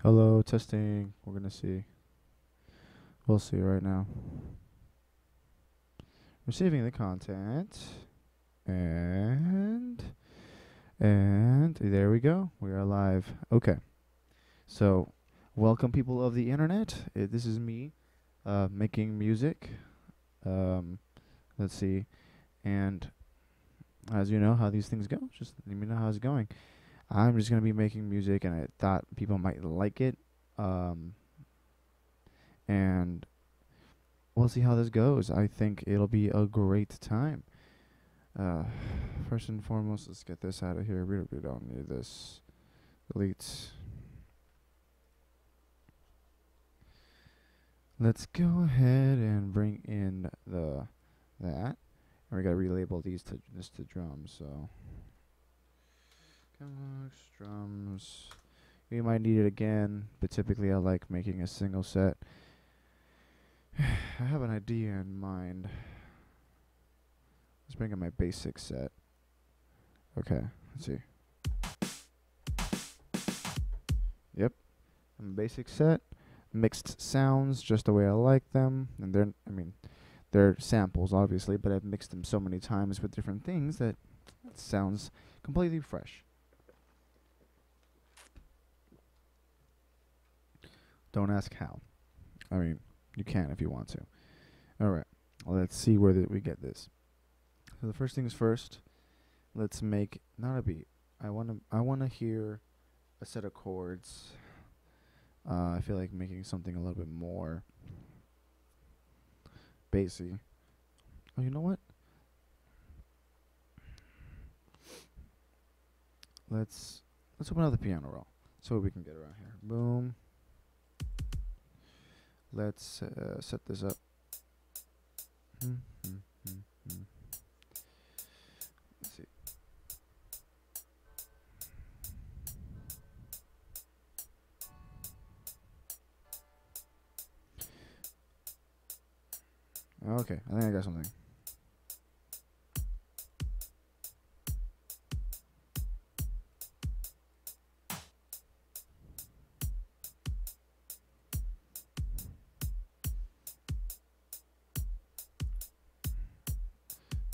Hello, testing. We're gonna see. We'll see right now. Receiving the content. And there we go. We are live. Okay. So, welcome people of the internet. This is me making music. Um let's see. And as you know how these things go, just let me know how it's going. I'm just going to be making music and I thought people might like it. Um and we'll see how this goes. I think it'll be a great time. Uh, First and foremost, let's get this out of here. We don't need this. Delete. Let's go ahead and bring in that. And we gotta relabel these to this to drums. So, drums. We might need it again, but typically I like making a single set. I have an idea in mind. Let's bring in my basic set. Okay, let's see. Yep, a basic set. Mixed sounds just the way I like them, and they're samples obviously, but I've mixed them so many times with different things that it sounds completely fresh. Don't ask how. I mean, you can if you want to. All right, let's see where we get this. So the first things first, let's make not a beat. I wanna hear a set of chords. I feel like making something a little bit more bassy. Oh, you know what? Let's open up the piano roll so we can get around here. Boom. Let's set this up. Hmm, hmm, hmm, hmm. Let's see. Okay, I think I got something.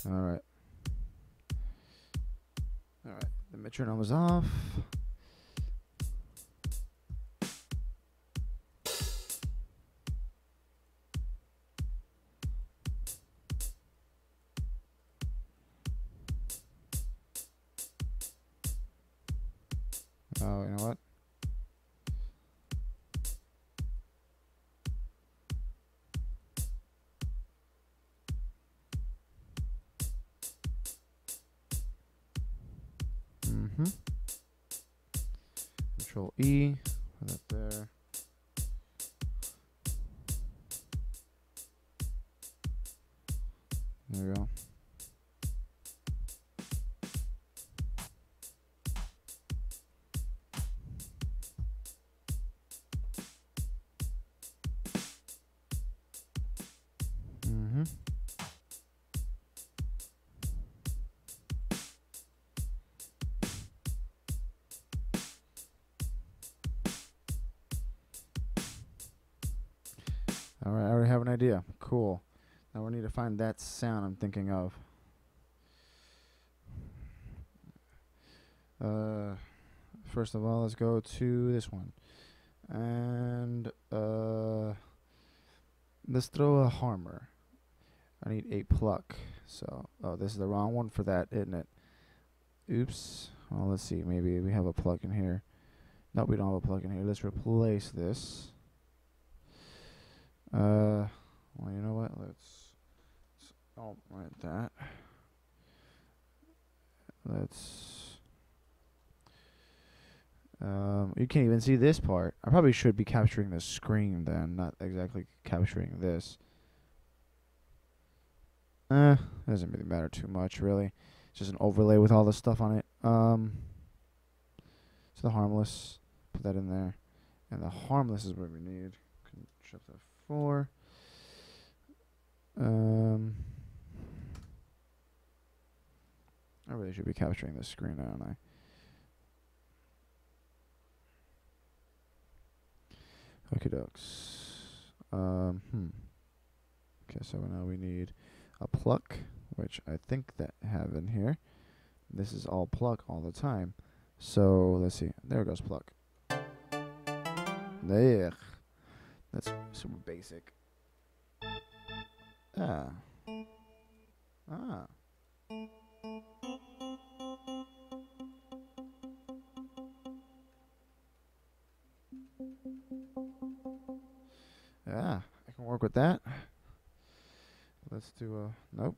All right. All right. The metronome is off. Oh, you know what? Mm-hmm. Control E. Put that there. There we go. Mm-hmm. All right. I already have an idea. Cool. Now we need to find that sound I'm thinking of. First of all, let's go to this one. And let's throw a harmer. I need a pluck. So, oh, this is the wrong one for that, isn't it? Oops. Well, let's see. Maybe we have a plug in here. No, we don't have a plug in here. Let's replace this. Well, you know what? Oh, right, that. Let's. You can't even see this part. I probably should be capturing the screen then, not exactly capturing this. It doesn't really matter too much, really. It's just an overlay with all the stuff on it. So the harmless, put that in there, and the harmless is what we need. Control F4. I really should be capturing the screen, don't I? Okay, dokes. Okay, so now we need a pluck, which I think that I have in here. This is all pluck all the time. So let's see. There goes pluck. There. That's super basic. Ah. Ah. Yeah, I can work with that. Let's do nope.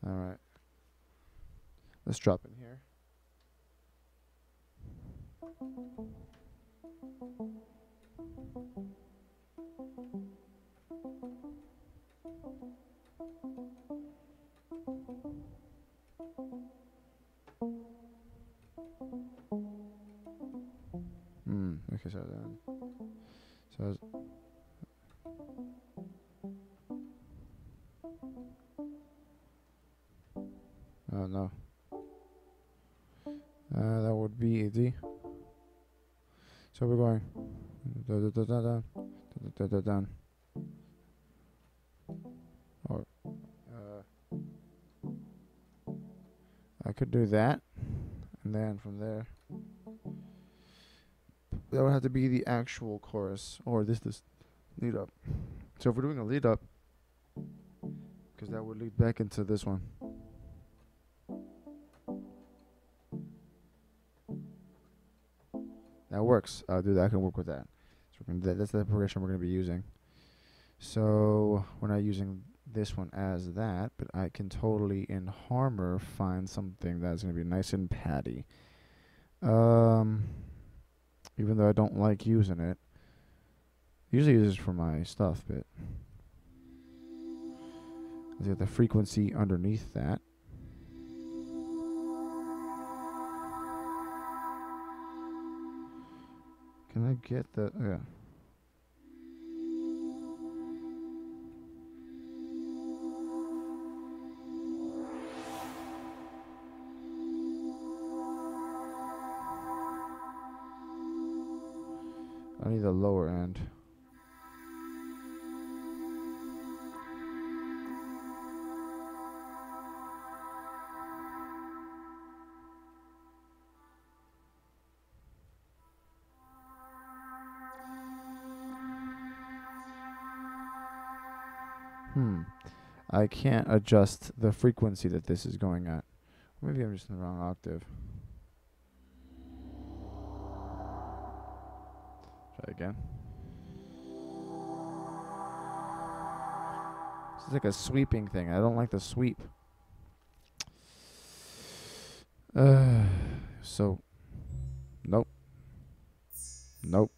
All right. Let's drop in here. Okay, so then. So. Oh no. That would be easy. So we're going. Da da da da da da da da da. Or. I could do that, and then from there. That would have to be the actual chorus, or this lead up. So if we're doing a lead up, because that would lead back into this one. That works. I'll do that. I can work with that. So we're gonna that's the progression we're going to be using. So we're not using this one as that, but I can totally in Harmor find something that's going to be nice and patty. Even though I don't like using it. Usually use it for my stuff, but let's get the frequency underneath that. Can I get the yeah? I need the lower end. I can't adjust the frequency that this is going at. Maybe I'm just in the wrong octave. Try again. This is like a sweeping thing. I don't like the sweep. So, nope. Nope.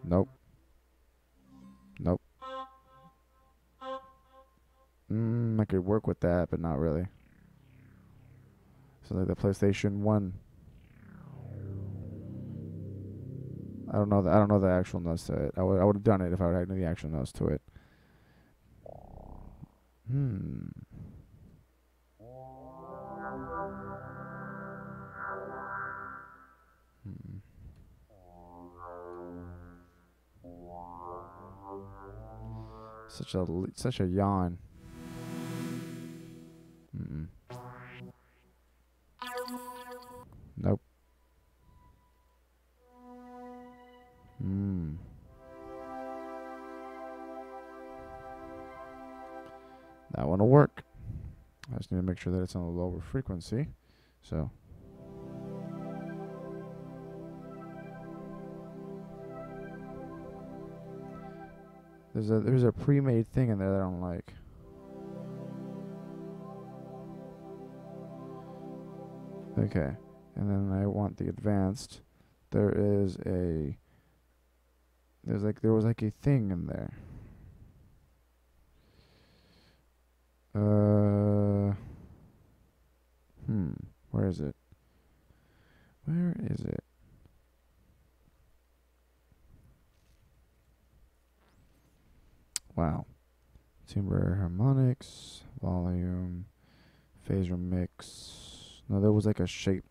Nope. Nope. I could work with that, but not really. So like the PlayStation 1. I don't know the actual notes to it. I would have done it if I would have known the actual notes to it. Such a yawn. Nope. That one will work. I just need to make sure that it's on a lower frequency. So. There's a pre-made thing in there that I don't like. Okay. And then I want the advanced. There was like a thing in there. Where is it? Where is it? Wow. Timbre harmonics, volume, Phaser mix. No, there was like a shape.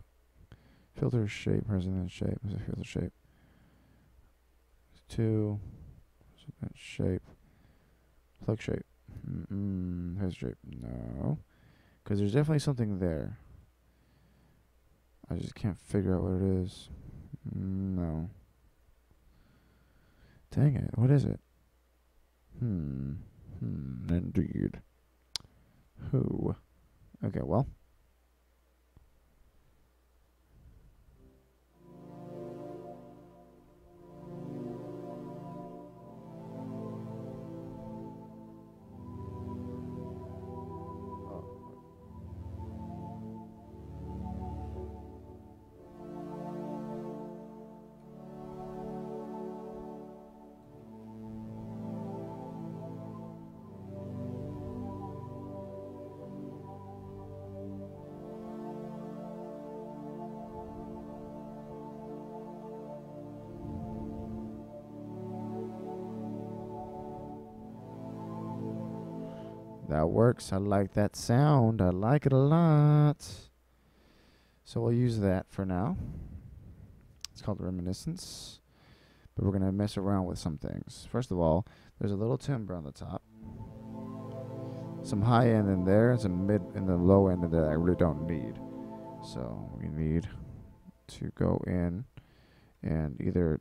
Filter shape, resonance shape. Is it filter shape? 2. Resonance shape. Plug shape. Phaser shape. No. Because there's definitely something there. I just can't figure out what it is. No. Dang it. What is it? Indeed. Who? Okay, well. That works. I like that sound. I like it a lot. So we'll use that for now. It's called Reminiscence. But we're going to mess around with some things. First of all, there's a little timbre on the top. Some high end in there, and some mid and the low end that I really don't need. So we need to go in and either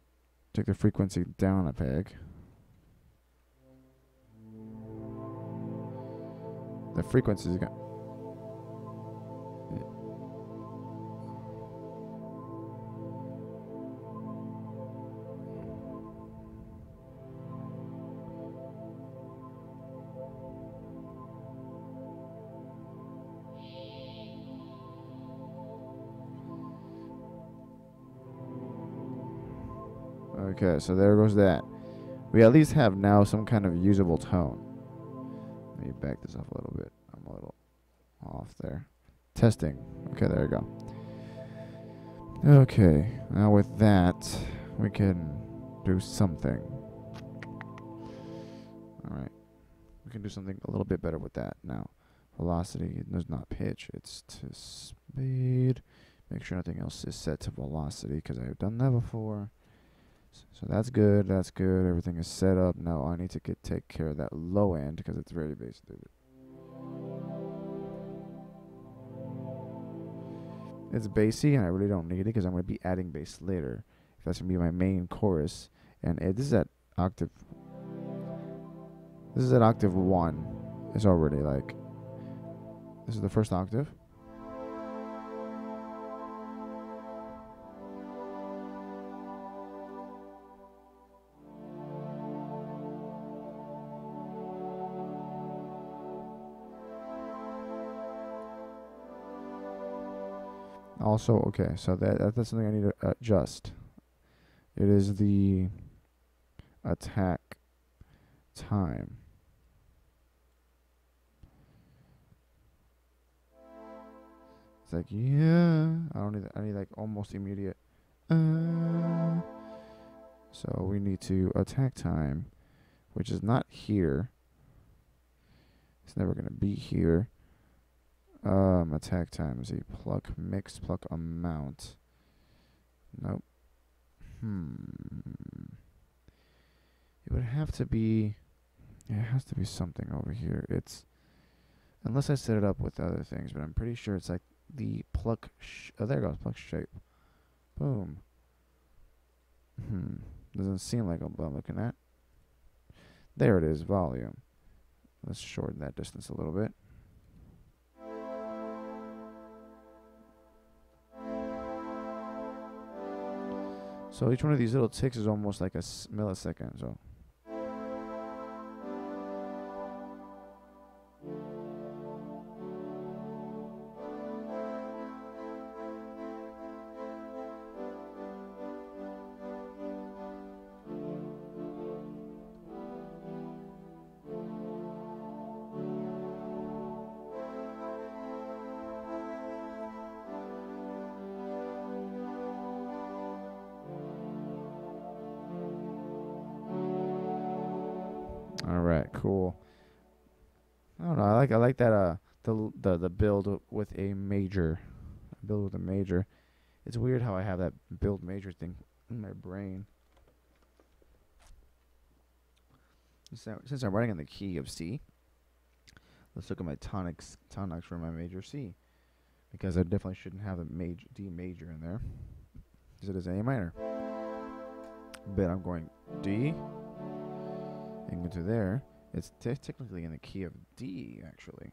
take the frequency down a peg. The frequency is going. Okay, so there goes that. We at least have now some kind of usable tone. Let me back this up a little bit. I'm a little off there. Testing. Okay, there we go. Okay, now with that, we can do something. Alright. We can do something a little bit better with that now. Velocity is not pitch, it's to speed. Make sure nothing else is set to velocity because I've done that before. So that's good, that's good. Everything is set up. Now I need to take care of that low end because it's very basic. It's bassy and I really don't need it because I'm going to be adding bass later. If that's going to be my main chorus. And this is at octave. This is at octave 1. It's already like. This is the first octave. Also, okay, so that's something I need to adjust. It is the attack time. It's like, yeah, I need like almost immediate. So we need to attack time, which is not here. It's never going to be here. Attack time is a pluck mix, pluck amount. Nope. It would have to be. It has to be something over here. It's unless I set it up with other things, but I'm pretty sure it's like the pluck. Oh, there it goes. Pluck shape. Boom. Doesn't seem like what I'm looking at. There it is. Volume. Let's shorten that distance a little bit. So each one of these little ticks is almost like a millisecond. So. All right, cool. I don't know. I like that the build with a major. Build with a major. It's weird how I have that build major thing in my brain. Since I'm writing in the key of C, let's look at my tonics for my major C, because I definitely shouldn't have a D major in there, because it is A minor. But I'm going D and into there. It's technically in the key of D, actually.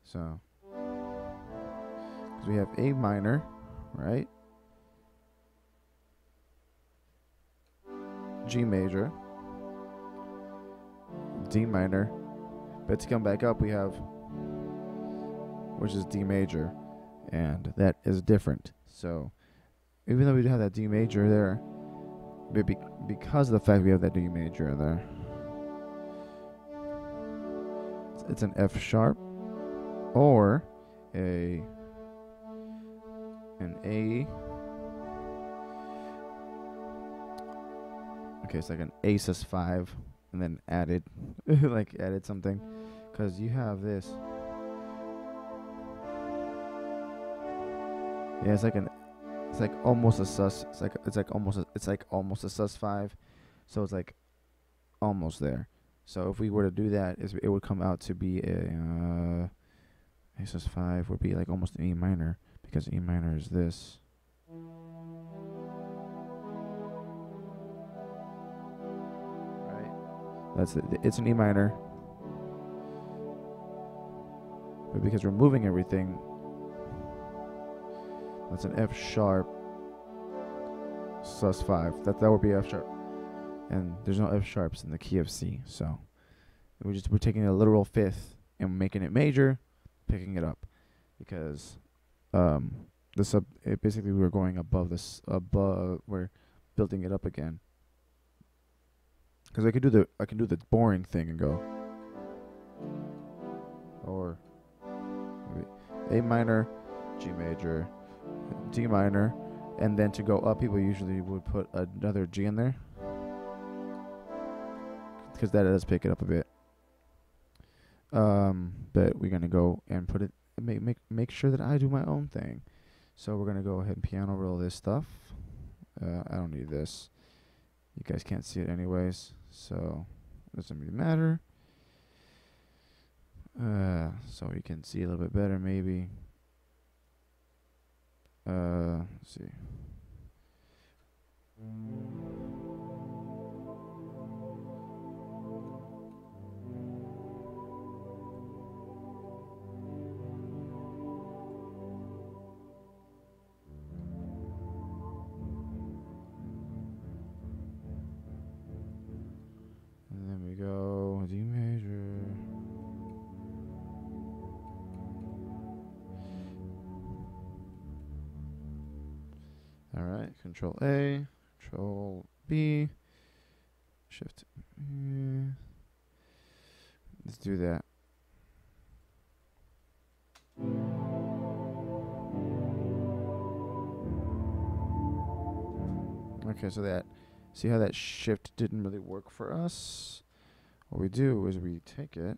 So, because we have A minor, right? G major, D minor, but to come back up we have, which is D major, and that is different. So even though we have that D major there, because of the fact we have that D major in there, it's an F sharp or an A. Okay, it's like an A sus5 and then added like added something, because you have this. Yeah, it's like almost a sus. It's like almost a sus5, so it's like almost there. So if we were to do that, it would come out to be a sus5 would be like almost an E minor, because E minor is this. Right? That's it. It's an E minor, but because we're moving everything, that's an F sharp sus5. That would be F sharp, and there's no F sharps in the key of C. So we're taking a literal fifth and making it major, picking it up, because basically we're going above this, we're building it up again. Because I can do the boring thing and go, or A minor, G major, D minor, and then to go up, people usually would put another G in there, because that does pick it up a bit. But we're gonna go and put it, make sure that I do my own thing. So we're gonna go ahead and piano roll this stuff. I don't need this. You guys can't see it anyways, so it doesn't really matter. So you can see a little bit better, maybe. Let's see. And then we go D major. All right, Control A, Control B, Shift. Let's do that. Okay, so that, see how that shift didn't really work for us? What we do is we take it,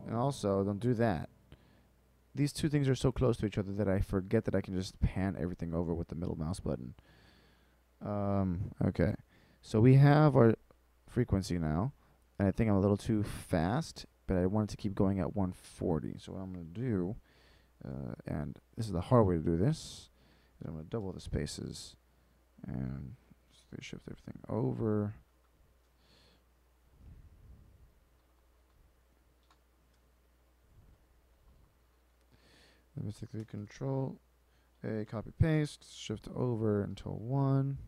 and also don't do that. These two things are so close to each other that I forget that I can just pan everything over with the middle mouse button. Okay, so we have our frequency now, and I think I'm a little too fast, but I wanted to keep going at 140. So what I'm going to do, and this is the hard way to do this, is I'm going to double the spaces and shift everything over. Basically Control A, copy paste, shift over until 1.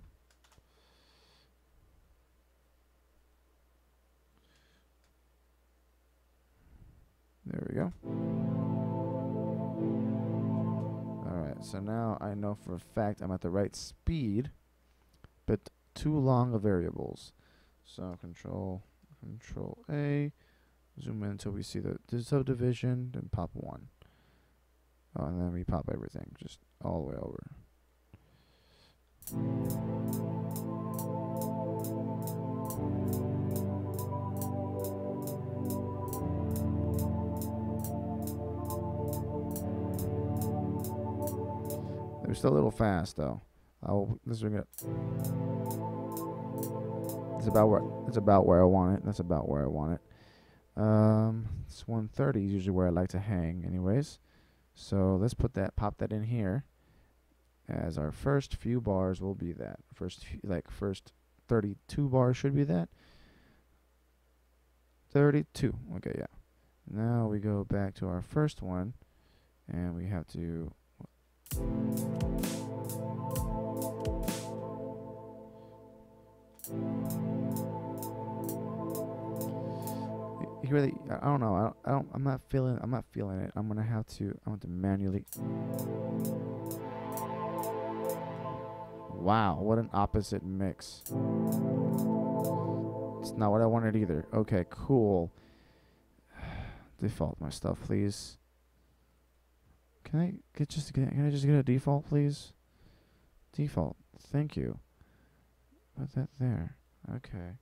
There we go. Alright, so now I know for a fact I'm at the right speed, but too long of variables. So Control A, zoom in until we see the subdivision, then pop 1. Oh, and then we pop everything just all the way over. They're still a little fast though. This is gonna. It's about where I want it. That's about where I want it. It's 130 is usually where I like to hang, anyways. So let's pop that in here. As our first few bars will be that. First 32 bars should be that. 32. Okay, yeah. Now we go back to our first one, and we have to. Really, I don't know. I'm not feeling it. I'm gonna have to manually. Wow, what an opposite mix. It's not what I wanted either. Okay, cool. Default my stuff, please. Can I just get a default, please? Default. Thank you. Put that there. Okay.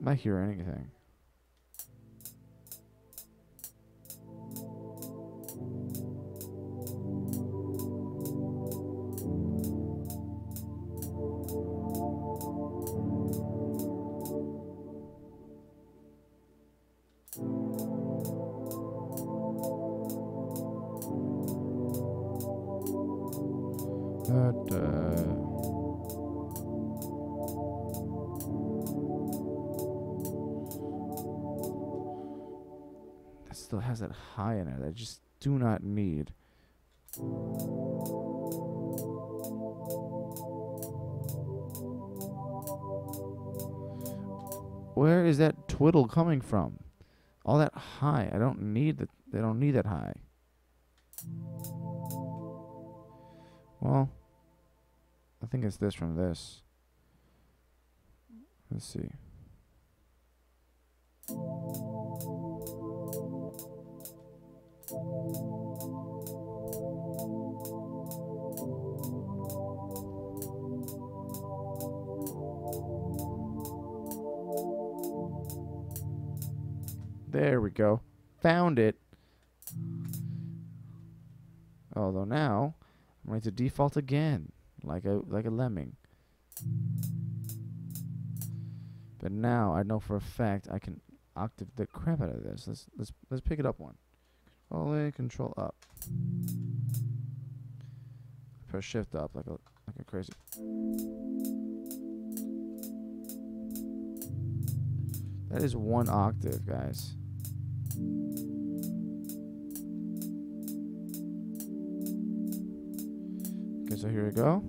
Am I hearing anything? That still has that high in it that I just do not need. Where is that twiddle coming from? All that high. I don't need that. They don't need that high. Well, I think it's this from this. Let's see. There we go. Found it. Although now I'm going to default again, like a lemming. But now I know for a fact I can octave the crap out of this. Let's pick it up one. Control A, Control up. Press Shift up like a crazy. That is one octave, guys. Okay, so here we go.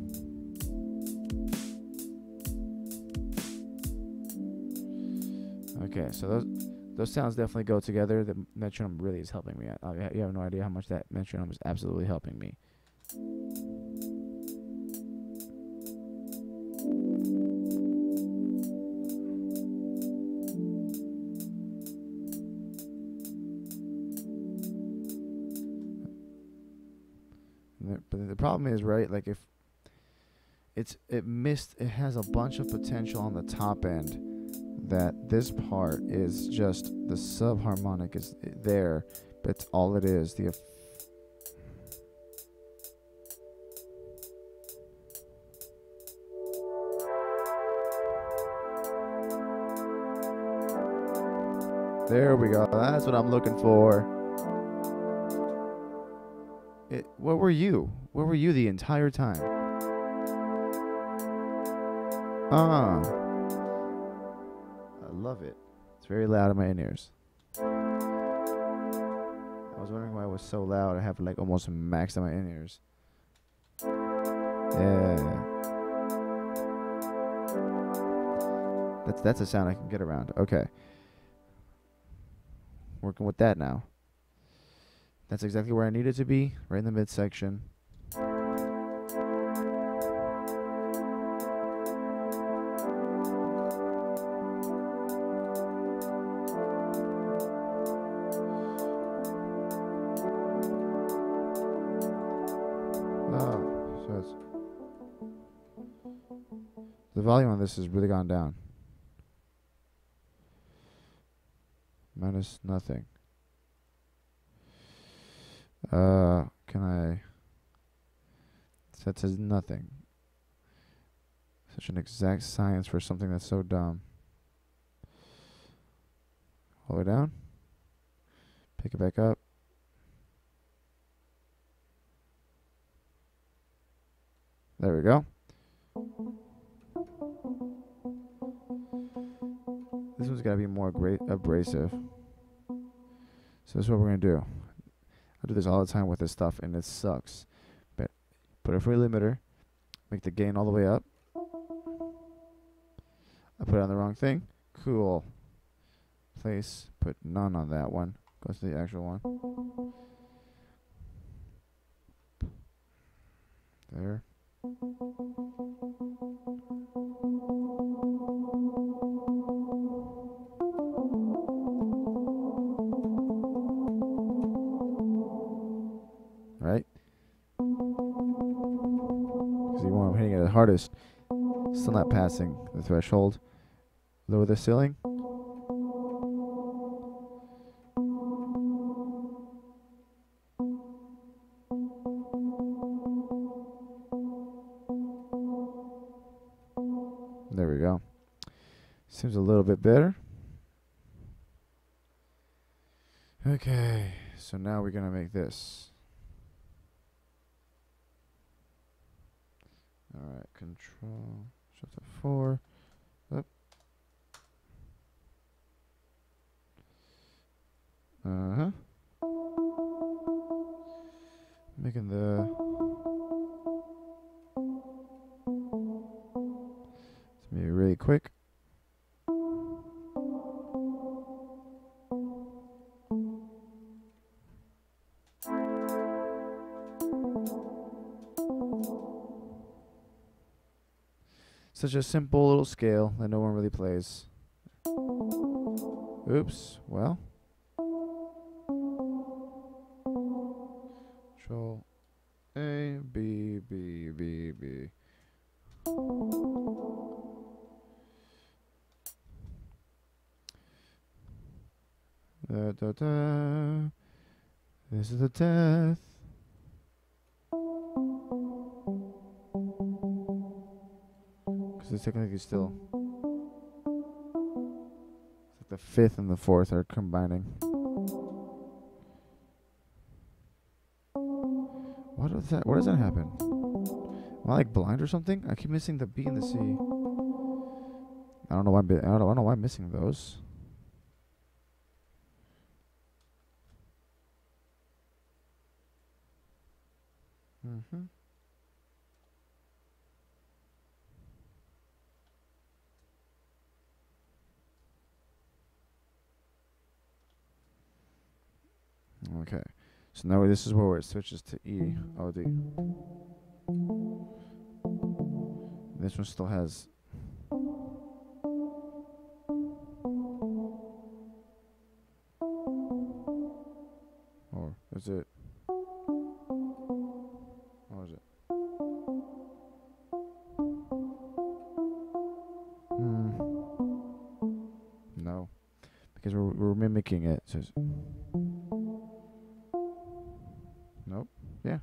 Okay, so those sounds definitely go together. The metronome really is helping me. You have no idea how much that metronome is absolutely helping me. But the problem is, right, like if it has a bunch of potential on the top end, that this part is just the subharmonic is there, but all it is. There we go. That's what I'm looking for. Where were you? Where were you the entire time? I love it. It's very loud in my in-ears. I was wondering why it was so loud. I have like almost maxed out my in-ears. Yeah. That's a sound I can get around. Okay. Working with that now. That's exactly where I need it to be, right in the midsection. Oh, so it's the volume on this has really gone down. Minus nothing. Can I set to nothing? Such an exact science for something that's so dumb. All the way down. Pick it back up. There we go. This one's got to be more abrasive. So this is what we're going to do. I do this all the time with this stuff, and it sucks. But put a free limiter. Make the gain all the way up. I put it on the wrong thing. Cool. Place. Put none on that one. Goes to the actual one. There. Right? Because when I'm hitting it the hardest, still not passing the threshold. Lower the ceiling. There we go. Seems a little bit better. Okay, so now we're going to make this. Alright, Control, Shift F4. Up. Making the... It's going to be really quick. Such a simple little scale that no one really plays. Oops, well. Control A, B, B, B, B. Da, da, da. This is the death. Because it's technically still. It's like the fifth and the fourth are combining. What is that? Where does that happen? Am I like blind or something? I keep missing the B and the C. I don't know why. I don't know why I'm missing those. Okay, so now this is where it switches to E, O, D. This one still has. Or is it? Or is it? No, because we're mimicking it. So nope. Yeah.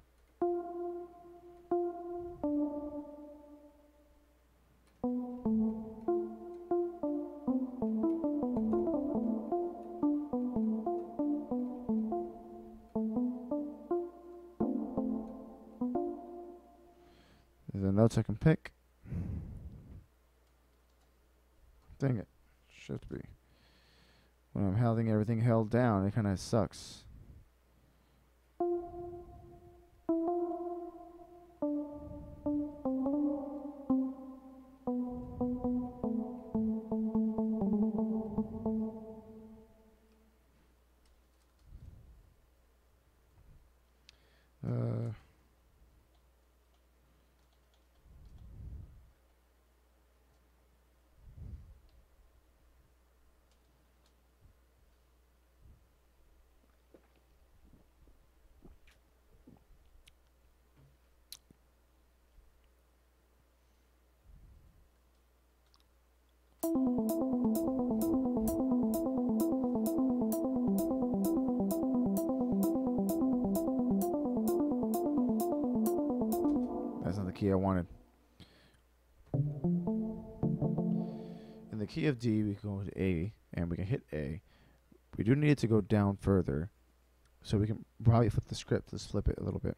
There's the notes I can pick. Dang it. Shift B. When I'm holding everything held down, it kind of sucks. That's not the key I wanted. In the key of D, we can go to A, and we can hit A. We do need it to go down further, so we can probably flip the script. Let's flip it a little bit.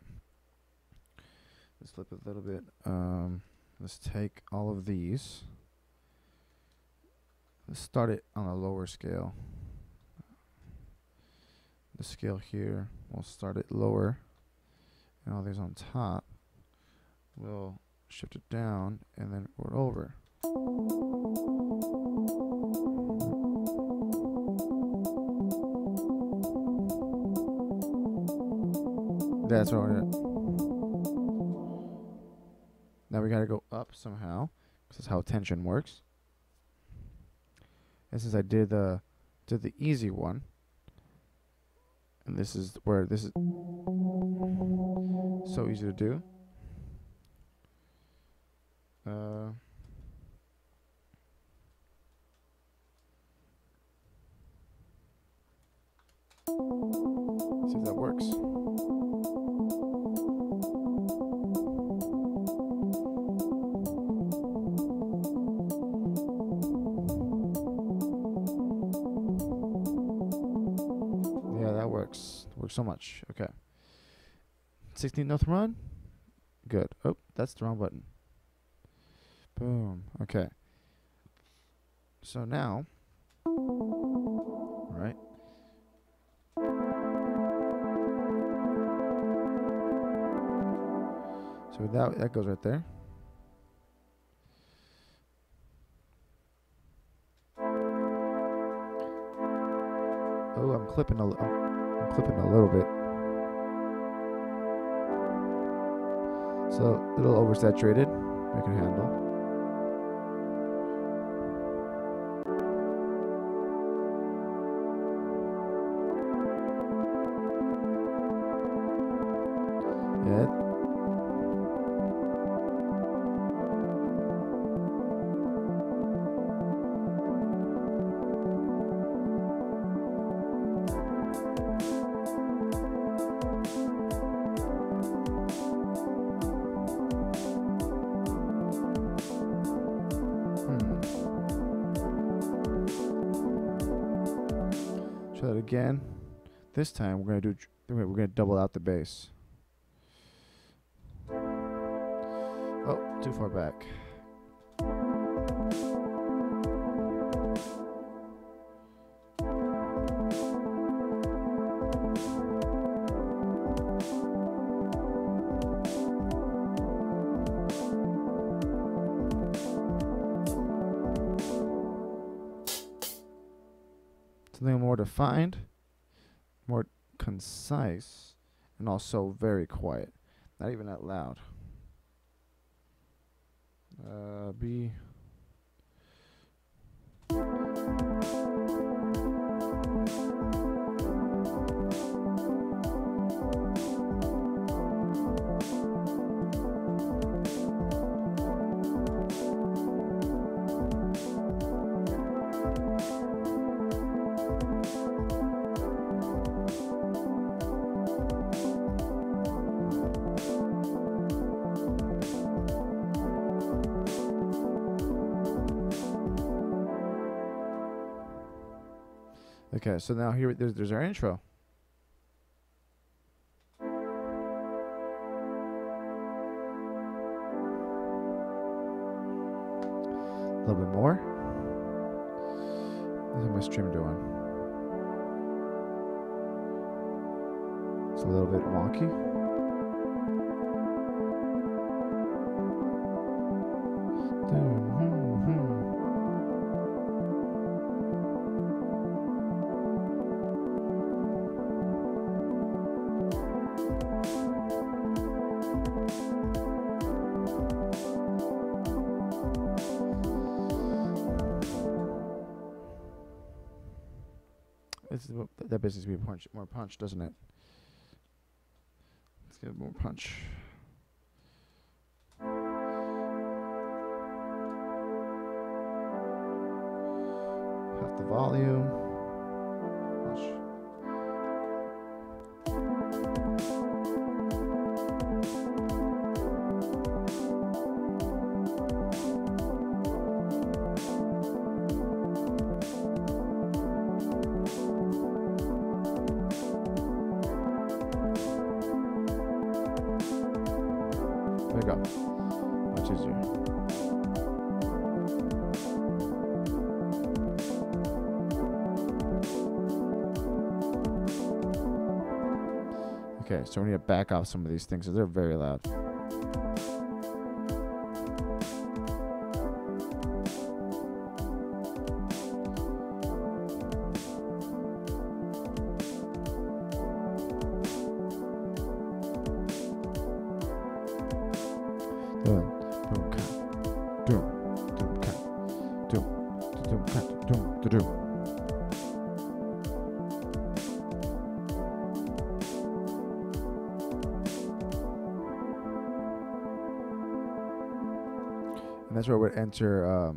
Let's flip it a little bit. Let's take all of these. Let's start it on a lower scale. The scale here, we'll start it lower, and all these on top. We'll shift it down, and then go over. That's what we're doing. Now we gotta go up somehow. This is how tension works. And since I did the easy one, and this is where this is so easy to do. See if that works. Yeah, that works. Works so much. Okay. 16th note run. Good. Oh, that's the wrong button. Boom. Okay. So now, right? So that goes right there. Oh, I'm clipping a little bit. So a little oversaturated. I can handle. Yeah. Try that again. This time we're gonna double out the bass. Oh, too far back. Something more defined, more concise, and also very quiet. Not even that loud. B. Okay, so now here there's our intro. A little bit more. How's my stream doing? It's a little bit wonky. That business be more punch, doesn't it? Let's get more punch. volume. There we go. Much easier. Okay, so we need to back off some of these things because they're very loud. And that's where I would enter,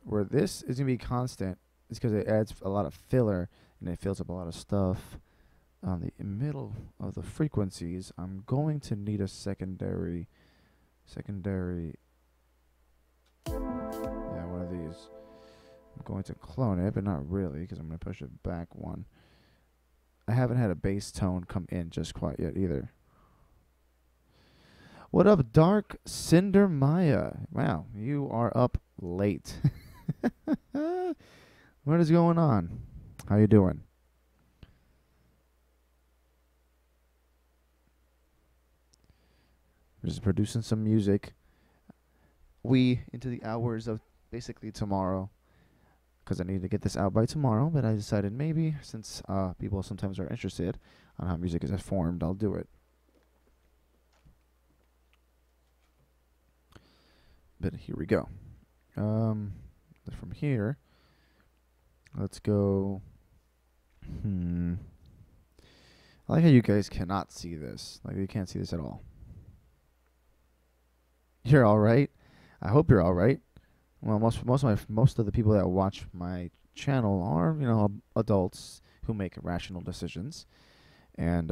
where this is going to be constant, is because it adds a lot of filler, and it fills up a lot of stuff. On the middle of the frequencies, I'm going to need a secondary, yeah, one of these. I'm going to clone it, but not really, because I'm going to push it back one. I haven't had a bass tone come in just quite yet either. What up, Dark Cinder Maya? Wow, you are up late. What is going on? How you doing? We're just producing some music. Into the hours of basically tomorrow, because I need to get this out by tomorrow, but I decided maybe, since people sometimes are interested on how music is formed, I'll do it. But here we go. From here, let's go. I like how you guys cannot see this. Like, you can't see this at all. You're all right. I hope you're all right. Well, most of the people that watch my channel are, you know, adults who make rational decisions, and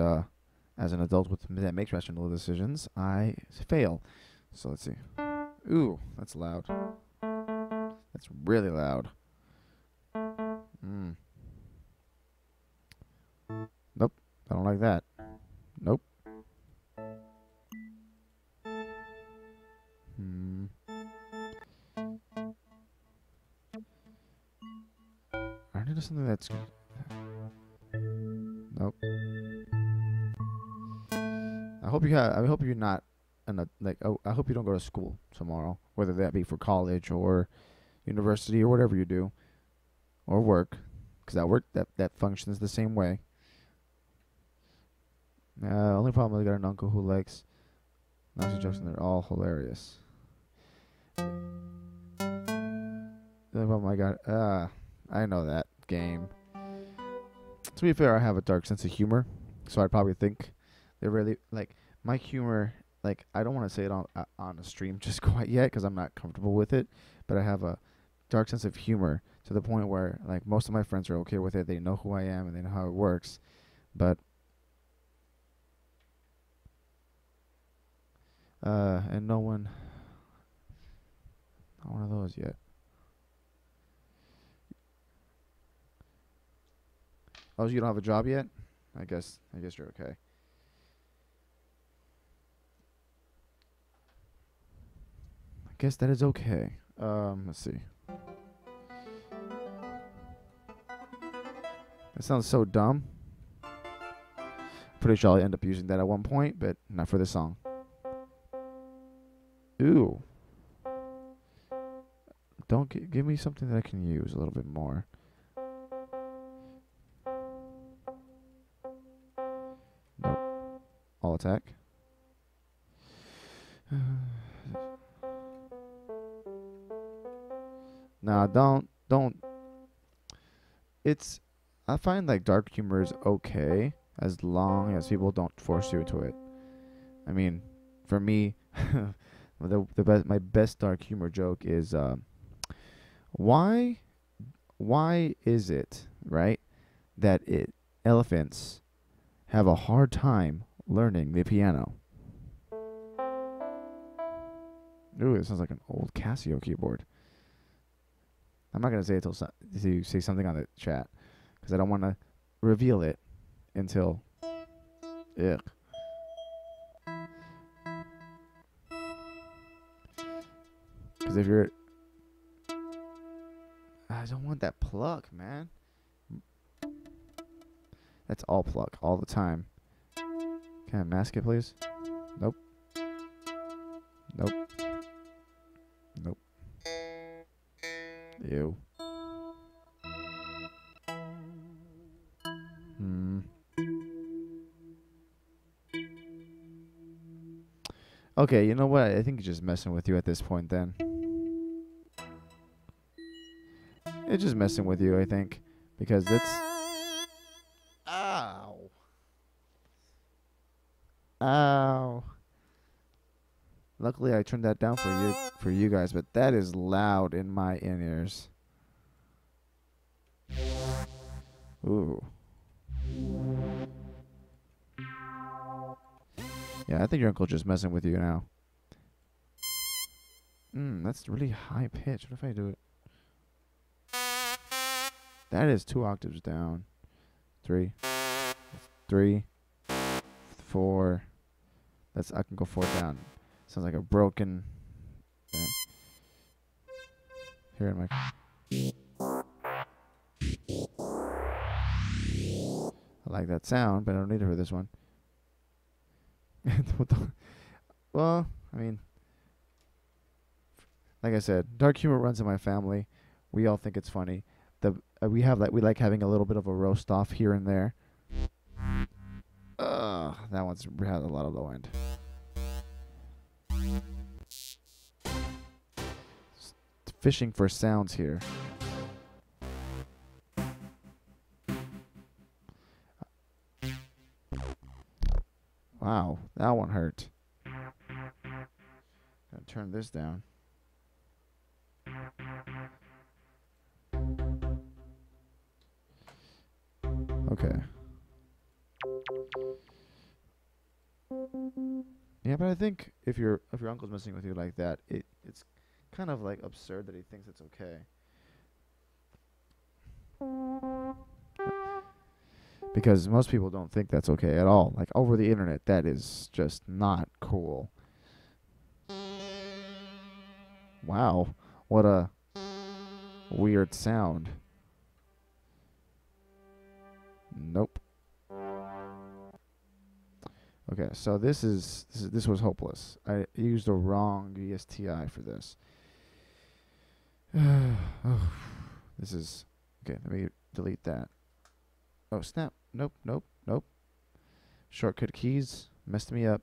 as an adult that makes rational decisions, I fail. So let's see. Ooh, that's loud. That's really loud. Nope, I don't like that. Nope. I need something that's. Nope. I hope you're not. I hope you don't go to school tomorrow, whether that be for college or university or whatever you do, or work, because that functions the same way. Only problem, I got an uncle who likes Nazi jokes, and they're all hilarious. The only problem I got, I know that game. To be fair, I have a dark sense of humor, so I'd probably think they're really like my humor. Like, I don't want to say it on a stream just quite yet because I'm not comfortable with it, but I have a dark sense of humor to the point where, like, most of my friends are okay with it. They know who I am and they know how it works, but and not one of those yet. Oh, you don't have a job yet? I guess you're okay. I guess that is okay. Let's see. That sounds so dumb. Pretty sure I'll end up using that at one point, but not for this song. Ooh. Don't give me something that I can use a little bit more. Nope. All attack. Nah, don't. I find like dark humor is okay as long as people don't force you into it. I mean, for me, my best dark humor joke is why why is it, right, that elephants have a hard time learning the piano? Ooh, it sounds like an old Casio keyboard. I'm not gonna say it till you say something on the chat because I don't want to reveal it until. Ugh. Because if you're, I don't want that pluck, man. That's all pluck all the time. Can I mask it, please? Nope. Nope. Nope. Ew. Hmm. Okay, you know what? I think it's just messing with you at this point then. It's just messing with you, I think. Because it's... Ow. Ow. Luckily I turned that down for you guys, but that is loud in my in-ears. Ooh. Yeah, I think your uncle just messing with you now. That's really high pitch. What if I do it? That is 2 octaves down. 3. 3. 4. I can go 4 down. Sounds like a broken. Here in my. I like that sound, but I don't need it for this one. Well, I mean, like I said, dark humor runs in my family. We all think it's funny. We like having a little bit of a roast off here and there. That one's had a lot of low end. Fishing for sounds here. Wow, that one hurt. Gotta turn this down. Okay. Yeah, but I think if your uncle's messing with you like that, it's kind of like absurd that he thinks it's okay. Because most people don't think that's okay at all. Like over the internet, that is just not cool. Wow, what a weird sound. Nope. Okay, so this was hopeless. I used the wrong VSTI for this. This is okay. Let me delete that. Oh snap! Nope, nope, nope. Shortcut keys messed me up.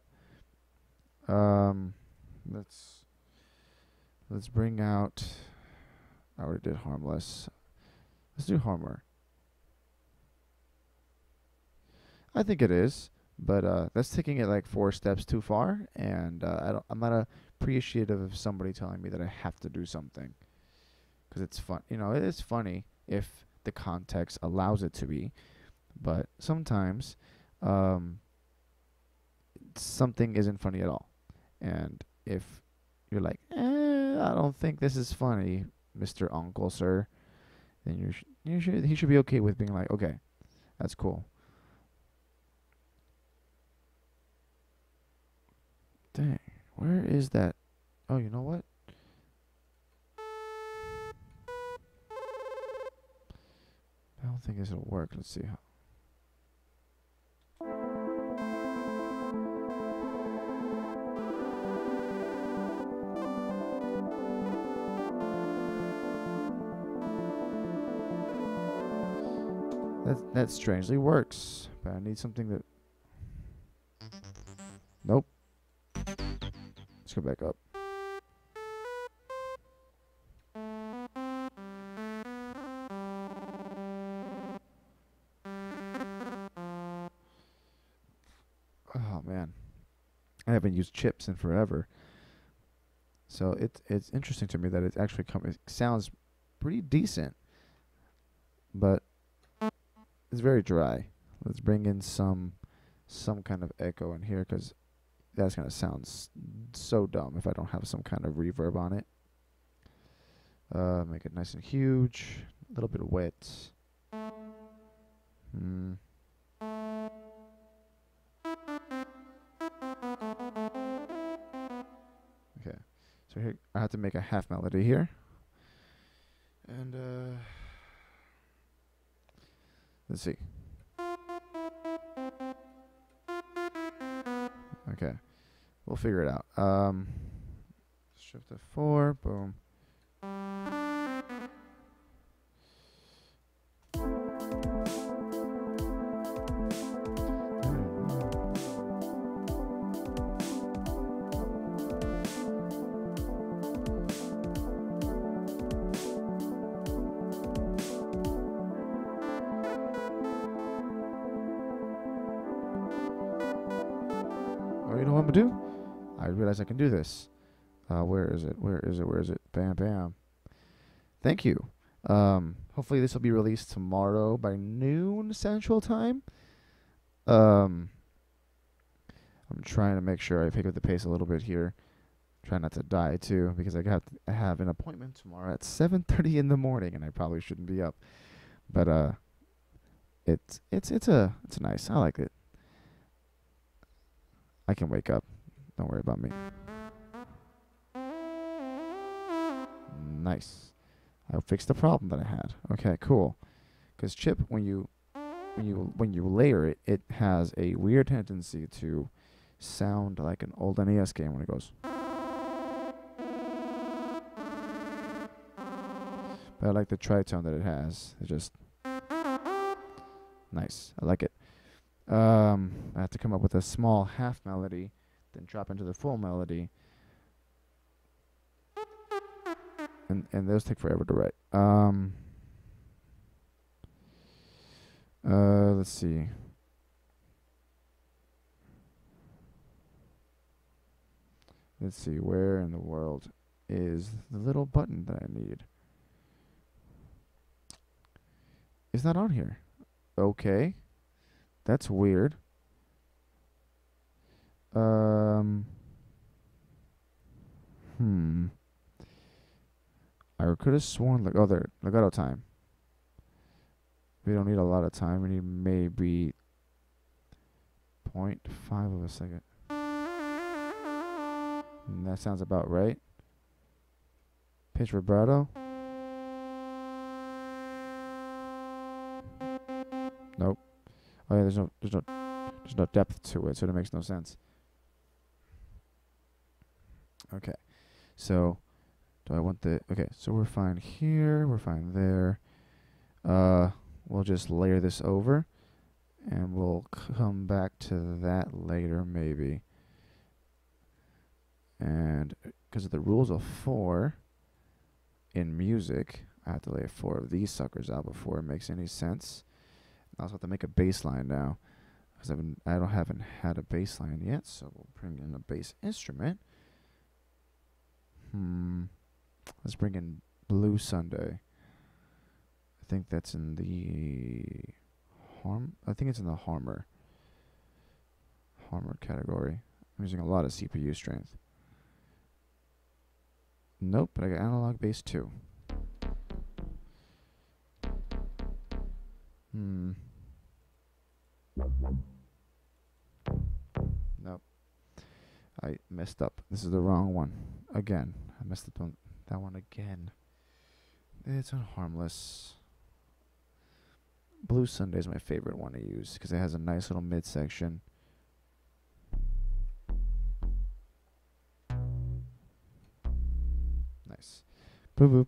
Let's bring out. I already did harmless. Let's do harmer. I think it is, but that's taking it like 4 steps too far, and I'm not appreciative of somebody telling me that I have to do something, because it's fun. You know, it is funny if the context allows it to be, but sometimes something isn't funny at all, and if you're like, I don't think this is funny, Mr. Uncle, sir, then he should be okay with being like, okay, that's cool. Dang, where is that? Oh, you know what? I don't think this will work. Let's see how. That strangely works, but I need something that. Nope. Let's go back up. Oh man, I haven't used chips in forever, so it's interesting to me that it's actually it sounds pretty decent. but it's very dry. Let's bring in some kind of echo in here, because that's gonna sound so dumb if I don't have some kind of reverb on it. Make it nice and huge. A little bit of wet. Okay, so here I have to make a half melody here, and let's see. Okay, we'll figure it out. Shift F4, boom. Oh, you know what I'm gonna do? I realize I can do this. Where is it? Where is it? Where is it? Bam, bam. Thank you. Hopefully this will be released tomorrow by noon Central Time. I'm trying to make sure I pick up the pace a little bit here. Try not to die too, because I have an appointment tomorrow at 7:30 in the morning, and I probably shouldn't be up. But it's nice. I like it. I can wake up. Don't worry about me. Nice. I fixed the problem that I had. Okay, cool. Because chip, when you layer it, it has a weird tendency to sound like an old NES game when it goes. But I like the tritone that it has. It's just nice. I like it. I have to come up with a small half melody, then drop into the full melody. And those take forever to write. Let's see. Let's see, where in the world is the little button that I need? It's not on here. Okay. That's weird. I could have sworn, like, oh, there, legato time. We don't need a lot of time. We need maybe 0.5 of a second. And that sounds about right. Pitch vibrato. Nope. Oh yeah, there's no depth to it, so it makes no sense. Okay, so do I want the? Okay, so we're fine here. We're fine there. We'll just layer this over, and we'll come back to that later, maybe. And because of the rules of 4 in music, I have to lay 4 of these suckers out before it makes any sense. I also have to make a bass line now, because I haven't had a bass line yet, so we'll bring in a bass instrument. Let's bring in Blue Sunday. I think that's in the I think it's in the Harmer category. I'm using a lot of CPU strength. Nope, but I got analog bass too. Nope. I messed up. This is the wrong one. Again. I messed up on that one again. It's on harmless. Blue Sunday is my favorite one to use because it has a nice little midsection. Nice. Boop boop.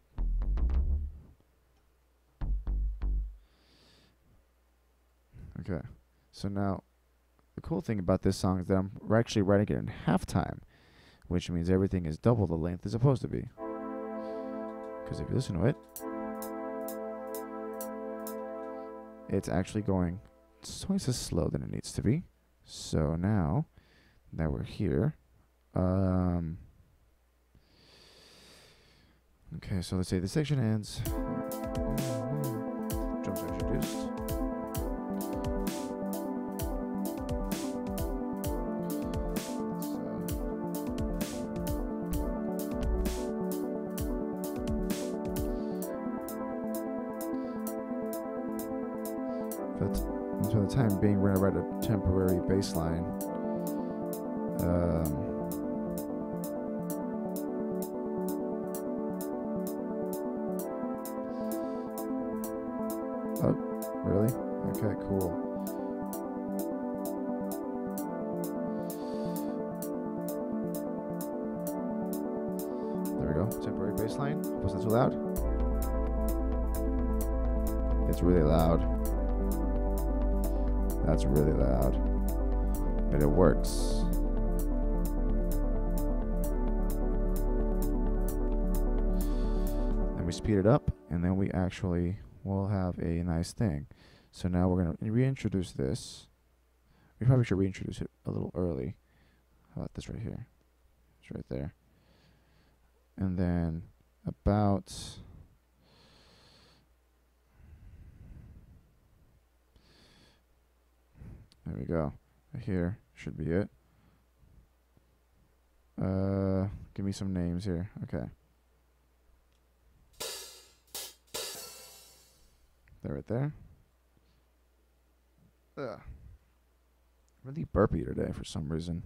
Okay. So now, the cool thing about this song is that we're actually writing it in halftime, which means everything is double the length it's supposed to be. Because if you listen to it, it's actually going twice as slow than it needs to be. So now that we're here, okay, so let's say the section ends. Drums introduced. But for the time being, we're going to write a temporary bass line. Oh, really? Okay, cool. There we go. Temporary bass line. Wasn't too loud? It's really loud. That's really loud. But it works. And we speed it up, and then we actually will have a nice thing. So now we're going to reintroduce this. We probably should reintroduce it a little early. How about this right here? It's right there. And then about... There we go. Here should be it. Give me some names here. Okay. They're right there. Ugh. Really burpy today for some reason.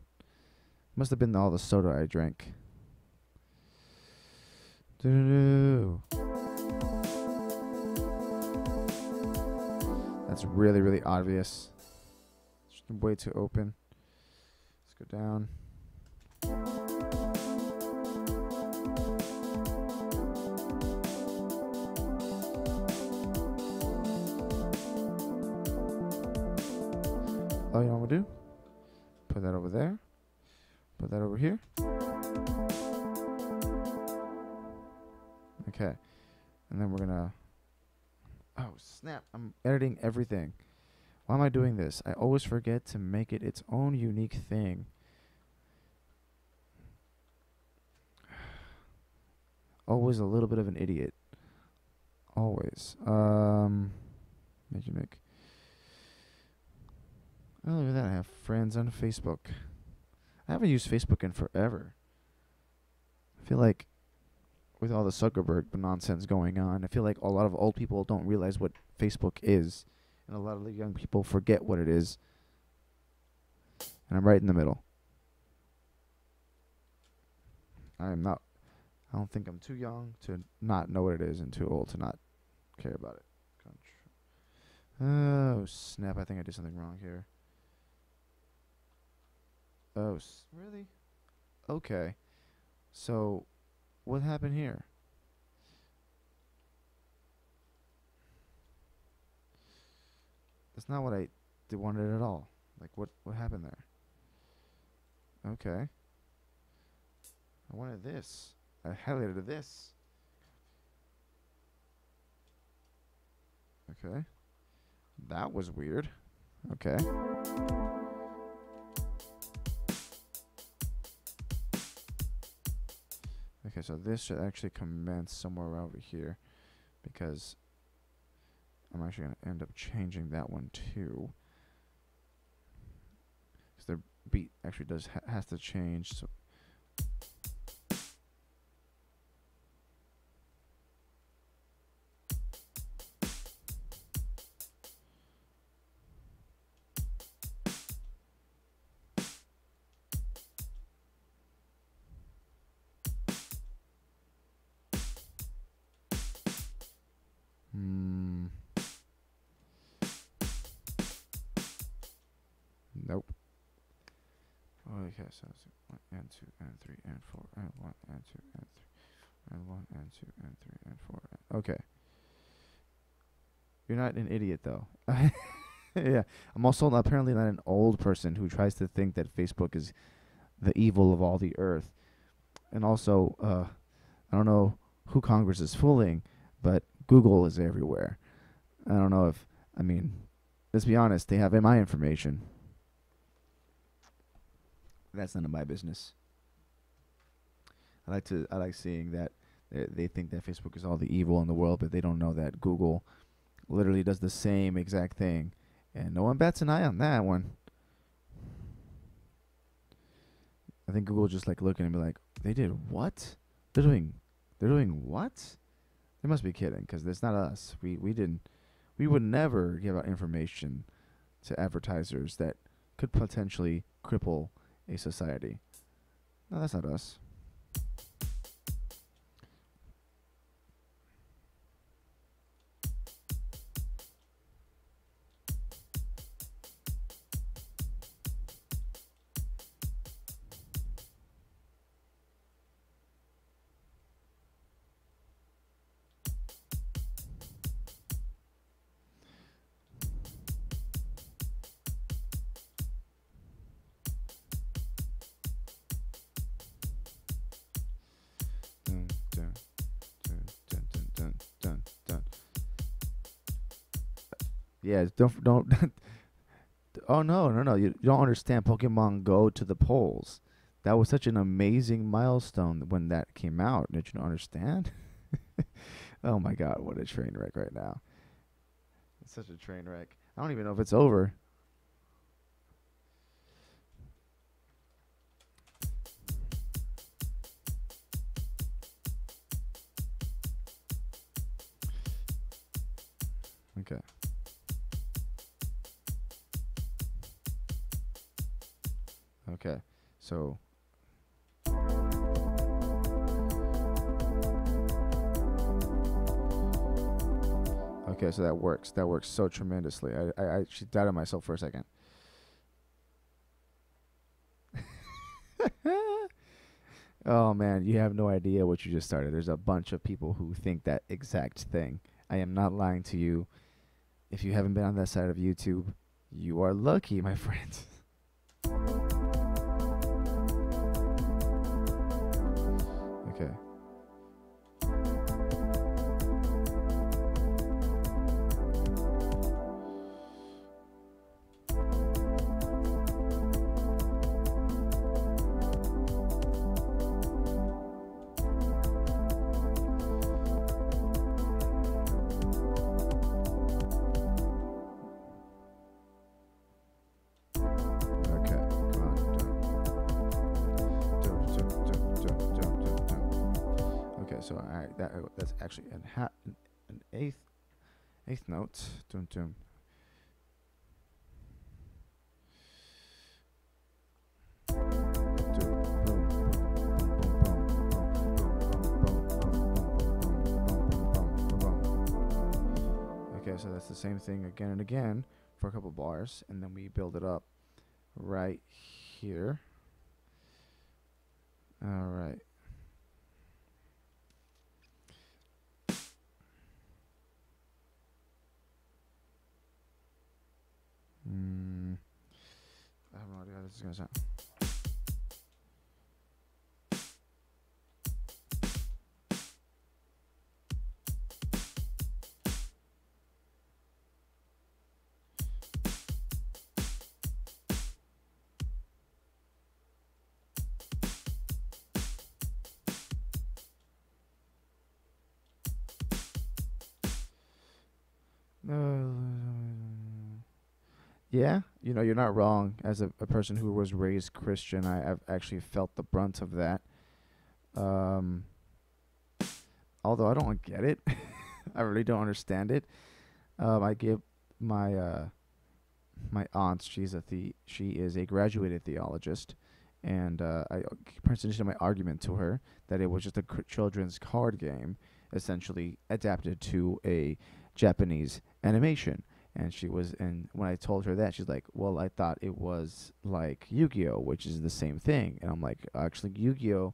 Must have been all the soda I drank. That's really, really obvious. It's way too open. Let's go down. Oh, you know what we'll do? Put that over there. Put that over here. Okay. And then we're gonna... Oh, snap. I'm editing everything. Why am I doing this? I always forget to make it its own unique thing. Always a little bit of an idiot. Always. Make. Oh, look at that. I have friends on Facebook. I haven't used Facebook in forever. I feel like with all the Zuckerberg nonsense going on, I feel like a lot of old people don't realize what Facebook is. And a lot of the young people forget what it is. And I'm right in the middle. I don't think I'm too young to not know what it is and too old to not care about it. Oh, snap. I think I did something wrong here. Oh, really? Okay. So, what happened here? That's not what I wanted at all. Like, what happened there? Okay. I wanted this. I highlighted this. Okay. That was weird. Okay. Okay, so this should actually commence somewhere over here because I'm actually going to end up changing that one too. Because the beat actually has to change. So nope. Okay, so it's 1 and 2 and 3 and 4 and 1 and 2 and 3 and 1 and 2 and 3 and 4. Okay. You're not an idiot though. Yeah. I'm also apparently not an old person who tries to think that Facebook is the evil of all the earth. And also, I don't know who Congress is fooling, but Google is everywhere. I don't know if, I mean, let's be honest, they have my information. That's none of my business. I like seeing that they think that Facebook is all the evil in the world, but they don't know that Google literally does the same exact thing, and no one bats an eye on that one. I think Google just like looking and be like, they did what? They're doing, they're doing what? They must be kidding, because it's not us. We didn't. We would never give out information to advertisers that could potentially cripple a society. No, that's not us. Dun, dun, dun, dun, dun, dun, dun, dun. Yeah, don't. Oh no, no, no! You don't understand. Pokemon Go to the polls. That was such an amazing milestone when that came out. Did you not understand? Oh my God, what a train wreck right now! It's such a train wreck. I don't even know if it's over. Okay. Okay. So okay, so that works. That works so tremendously. I actually doubted myself for a second. Oh man, you have no idea what you just started. There's a bunch of people who think that exact thing. I am not lying to you. If you haven't been on that side of YouTube, you are lucky, my friend. Okay. Okay. Come on. Jump, jump, jump, jump, jump, jump, jump. Okay, so alright, that's actually an eighth note. Dum dum. Okay, so that's the same thing again and again for a couple bars, and then we build it up right here. All right. I have no idea how this is gonna sound. Yeah, you're not wrong. As a person who was raised Christian, I've actually felt the brunt of that. Um, Although I don't get it, I really don't understand it. I give my my aunt. She is a graduated theologist, and I presented my argument to her that it was just a children's card game, essentially adapted to a Japanese animation. And when I told her that, she's like, "Well, I thought it was like Yu-Gi-Oh, which is the same thing." And I'm like, "Actually, Yu-Gi-Oh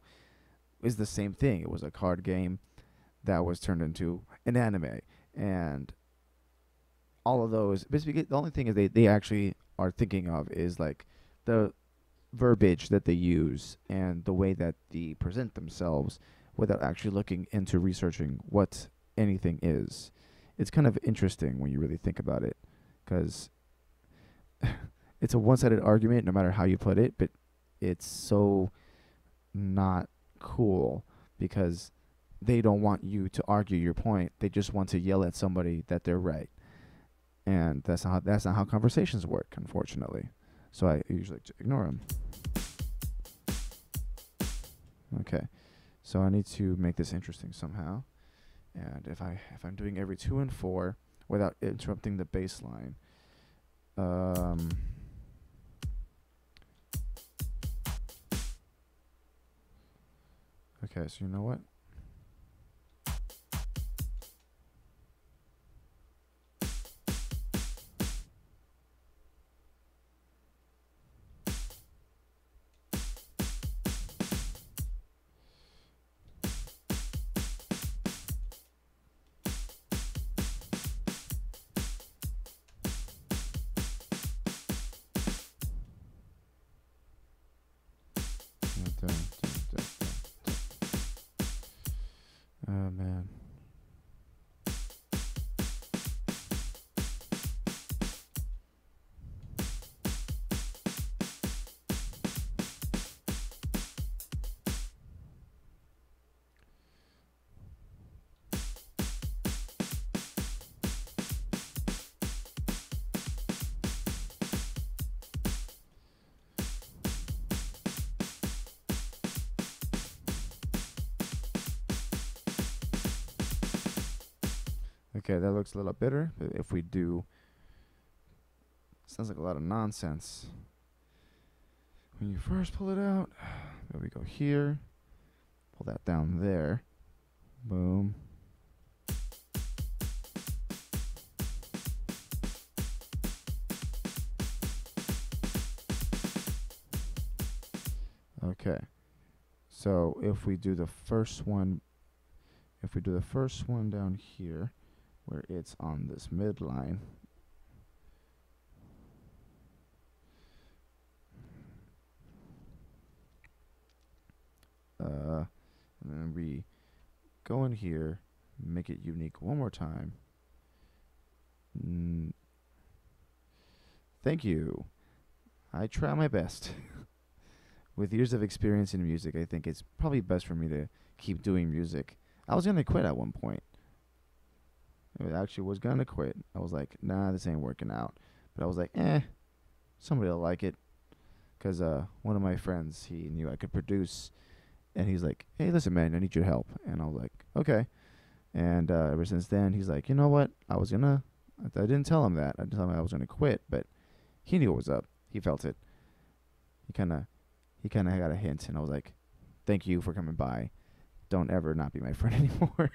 is the same thing. It was a card game that was turned into an anime." And all of those, basically, the only thing is they actually are thinking of is like the verbiage that they use and the way that they present themselves without actually looking into researching what anything is. It's kind of interesting when you really think about it, because it's a one-sided argument no matter how you put it, but it's so not cool because they don't want you to argue your point. They just want to yell at somebody that they're right. and that's not how conversations work, unfortunately. So I usually ignore them. Okay, so I need to make this interesting somehow. And if I'm doing every 2 and 4 without interrupting the bass line, okay, so you know what? Oh man. Okay, that looks a little better. But if we do, sounds like a lot of nonsense. When you first pull it out, there we go here. Pull that down there. Boom. Okay. So if we do the first one, down here, where it's on this midline, and then we go in here, make it unique one more time. Thank you. I try my best. With years of experience in music, I think it's probably best for me to keep doing music. I was gonna quit at one point. I actually was gonna quit. I was like, nah, this ain't working out. But I was like, somebody will like it. Because one of my friends, he knew I could produce. And he's like, hey, listen, man, I need your help. And I was like, okay. And ever since then, he's like, you know what? I didn't tell him that. I didn't tell him I was going to quit. But he knew what was up. He felt it. He kind of got a hint. And I was like, thank you for coming by. Don't ever not be my friend anymore.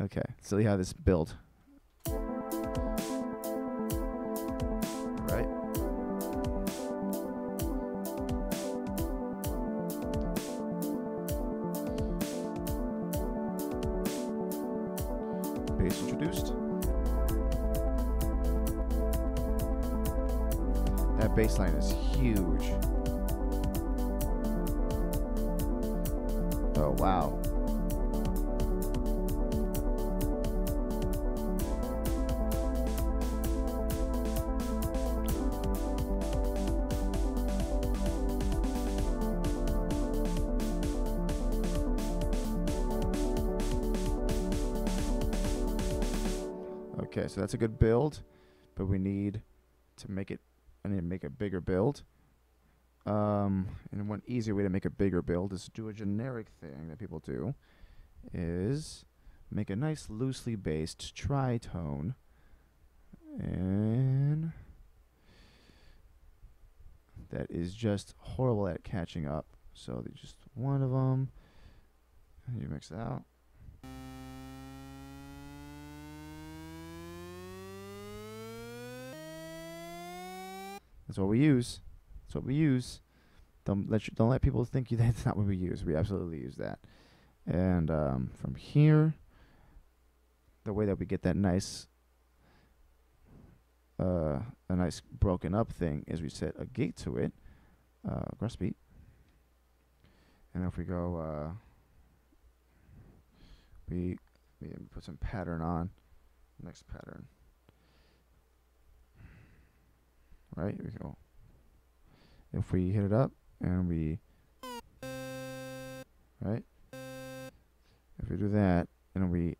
Okay, so you have this build. Right? Bass introduced. That bass line is huge. Oh, wow. Okay, so that's a good build, but we need to make it. I need to make a bigger build. And one easier way to make a bigger build is to do a generic thing that people do, is make a nice loosely based tritone, and that is just horrible at catching up. So there's just one of them, and you mix it out. That's what we use. That's what we use. Don't let people think that's not what we use. We absolutely use that. And from here, the way that we get that nice, a nice broken up thing is we set a gate to it, grass beat. And if we go, we put some pattern on. Next pattern. Right, we go. If we hit it up and we, right? If we do that and we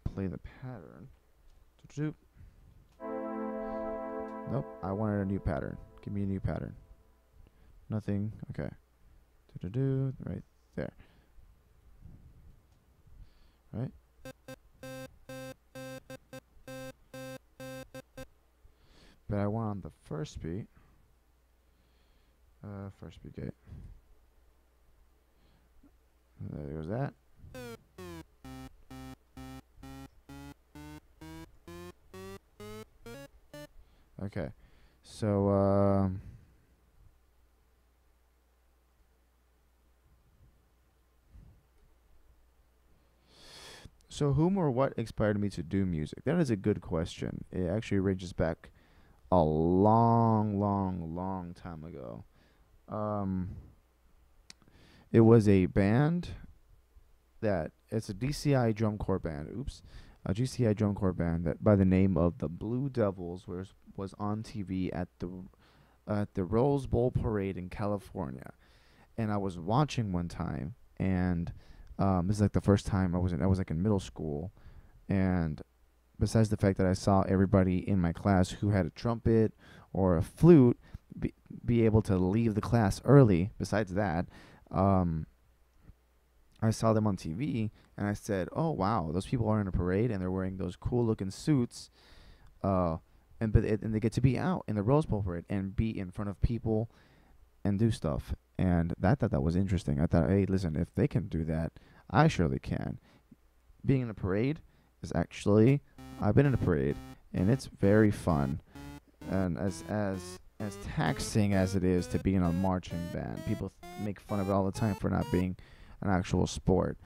play the pattern, Nope. I wanted a new pattern. Give me a new pattern. Nothing. Okay. Do right there. Right. But I want on the first beat. First beat gate. There goes that. Okay. So so whom or what inspired me to do music? That is a good question. It actually ranges back a long, long, long time ago. Um, it was a band that it's a DCI drum corps band. Oops, a GCI drum corps band that by the name of the Blue Devils was on TV at the Rose Bowl parade in California, and I was watching one time, and this is like the first time I was like in middle school, and besides the fact that I saw everybody in my class who had a trumpet or a flute be able to leave the class early, besides that, um, I saw them on TV and I said, "Oh wow, those people are in a parade and they're wearing those cool looking suits, uh, and they get to be out in the Rose Bowl parade and be in front of people and do stuff." And I thought that was interesting. I thought, hey, listen, if they can do that, I surely can. Being in a parade is actually, I've been in a parade and it's very fun. And as taxing as it is to be in a marching band, people make fun of it all the time for not being an actual sport.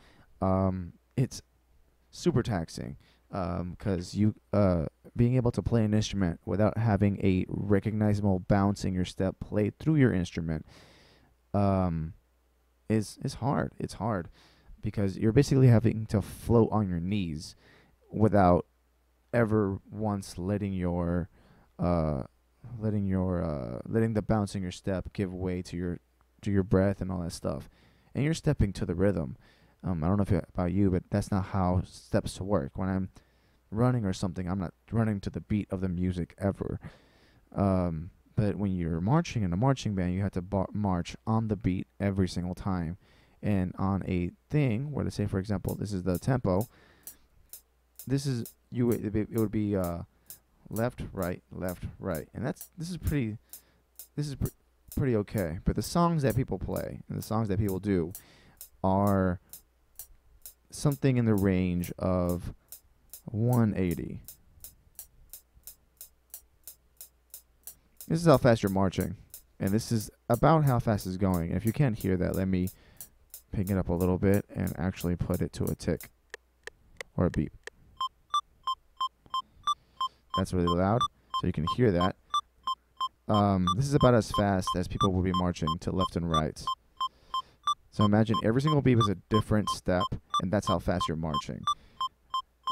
It's super taxing because you being able to play an instrument without having a recognizable bounce in your step played through your instrument is hard. It's hard because you're basically having to float on your knees without ever once letting the bounce in your step give way to your breath and all that stuff, and you're stepping to the rhythm. I don't know about you, but that's not how steps work. When I'm running or something, I'm not running to the beat of the music ever. But when you're marching in a marching band, you have to march on the beat every single time. And on a thing where, let's say, for example, this is the tempo. This is it would be left, right, and this is pretty okay. But the songs that people play and the songs that people do are something in the range of 180. This is how fast you're marching, and this is about how fast it's going. And if you can't hear that, let me pick it up a little bit and actually put it to a tick or a beep. That's really loud, so you can hear that. This is about as fast as people will be marching to left and right. So imagine every single beat is a different step, and that's how fast you're marching.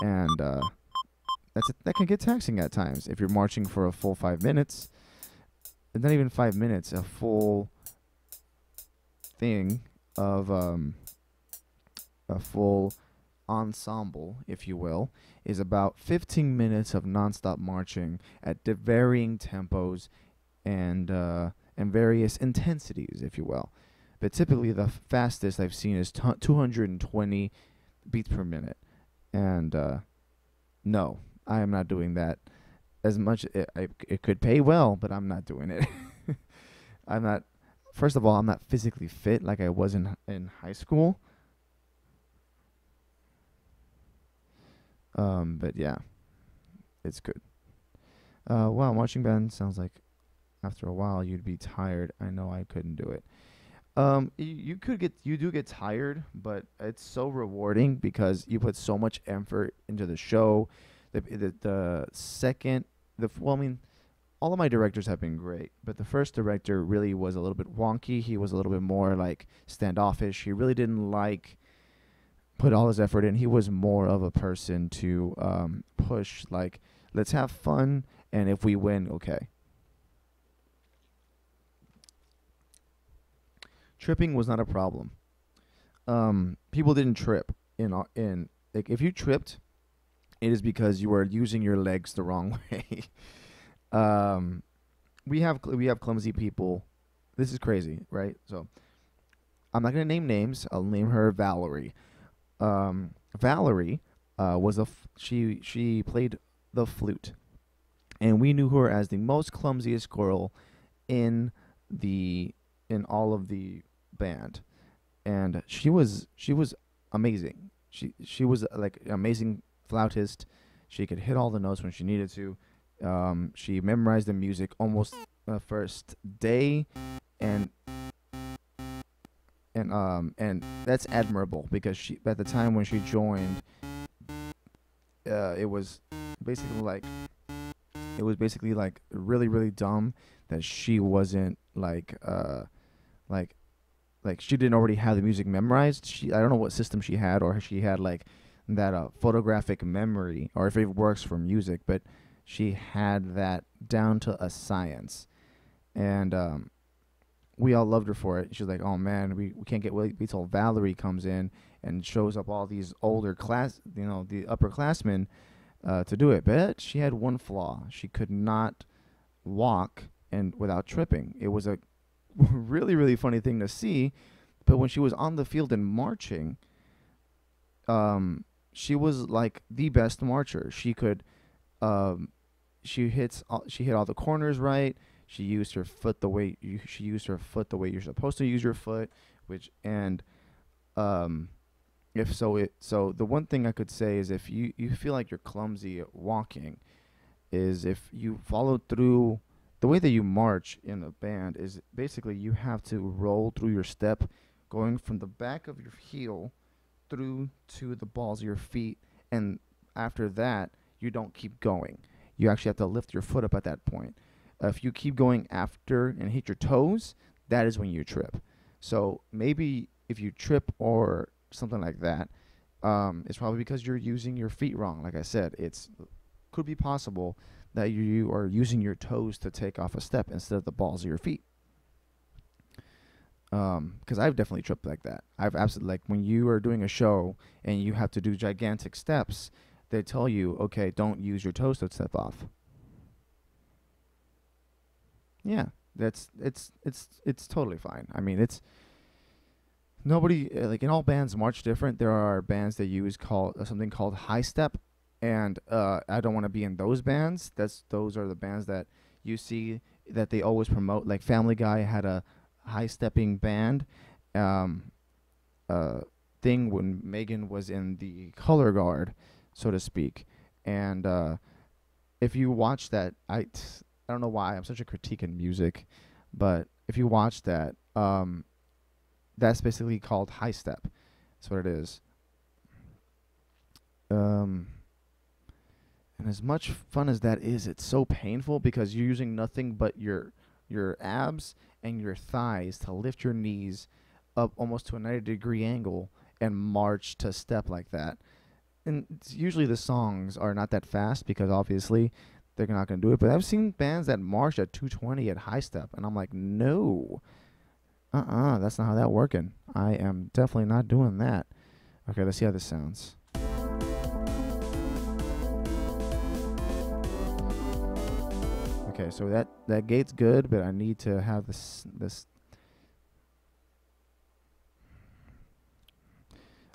And that can get taxing at times if you're marching for a full 5 minutes. It's not even 5 minutes, a full thing of a full ensemble, if you will, is about 15 minutes of nonstop marching at varying tempos and various intensities, if you will. But typically, the fastest I've seen is 220 beats per minute. And no, I am not doing that. As much it could pay well, but I'm not doing it. I'm not. First of all, I'm not physically fit like I was in high school. But yeah, it's good. Wow, marching band sounds like after a while you'd be tired. I know I couldn't do it. You do get tired, but it's so rewarding because you put so much effort into the show. The second, I mean, all of my directors have been great, but the first director really was a little bit wonky. He was a little bit more like standoffish. He really didn't put all his effort in. He was more of a person to push, like, let's have fun, and if we win, okay. Tripping was not a problem. People didn't trip like if you tripped, it is because you were using your legs the wrong way. Um, we have clumsy people. This is crazy, right? So I'm not gonna name names. I'll name her Valerie. Valerie was she played the flute, and we knew her as the most clumsiest girl in the in all of the band, and she was amazing. She was like an amazing flautist. She could hit all the notes when she needed to. She memorized the music almost the first day, and and that's admirable because she at the time when she joined, it was basically like really really dumb that she wasn't like she didn't already have the music memorized. She I don't know what system she had, or she had like that photographic memory, or if it works for music, but she had that down to a science, and we all loved her for it. She's like, oh man, we can't wait till Valerie comes in and shows up all these older class, the upperclassmen, to do it. But she had one flaw: she could not walk and without tripping. It was a really really funny thing to see, but when she was on the field and marching, she was like the best marcher. She could, um, she hit all the corners right. She used her foot the way she used her foot the way you're supposed to use your foot, which and um, if so it so the one thing I could say is if you feel like you're clumsy at walking, is if you follow through the way that you march in a band is basically you have to roll through your step going from the back of your heel through to the balls of your feet, and after that you don't keep going. You actually have to lift your foot up at that point. If you keep going after and hit your toes, that is when you trip. So maybe if you trip or something like that, it's probably because you're using your feet wrong. Like I said, it's could be possible that you are using your toes to take off a step instead of the balls of your feet. Because I've definitely tripped like that. I've absolutely like when you are doing a show and you have to do gigantic steps, they tell you, okay, don't use your toes to step off. Yeah, it's totally fine. I mean, it's nobody like in all bands march different. There are bands that use called something called high step, and I don't want to be in those bands. Those are the bands that you see that they always promote. Like Family Guy had a high stepping band um, uh, thing when Megan was in the color guard, so to speak. And if you watch that, I don't know why I'm such a critique in music, but if you watch that, that's basically called high step. That's what it is. Um, and as much fun as that is, it's so painful because you're using nothing but your abs and your thighs to lift your knees up almost to a 90-degree angle and march to step like that. And usually the songs are not that fast because obviously they're not going to do it. But I've seen bands that march at 220 at high step, and I'm like, no, that's not how that working. I am definitely not doing that. Okay, let's see how this sounds. Okay, so that gate's good, but I need to have this.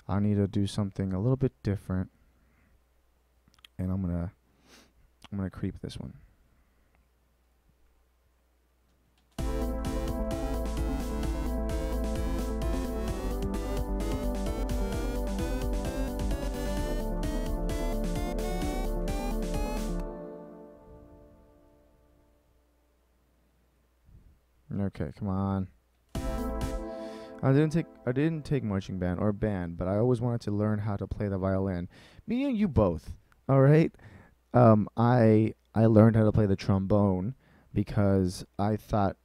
I need to do something a little bit different, and I'm gonna creep this one. Okay, come on. I didn't take marching band or band, but I always wanted to learn how to play the violin. Me and you both. All right. I learned how to play the trombone because I thought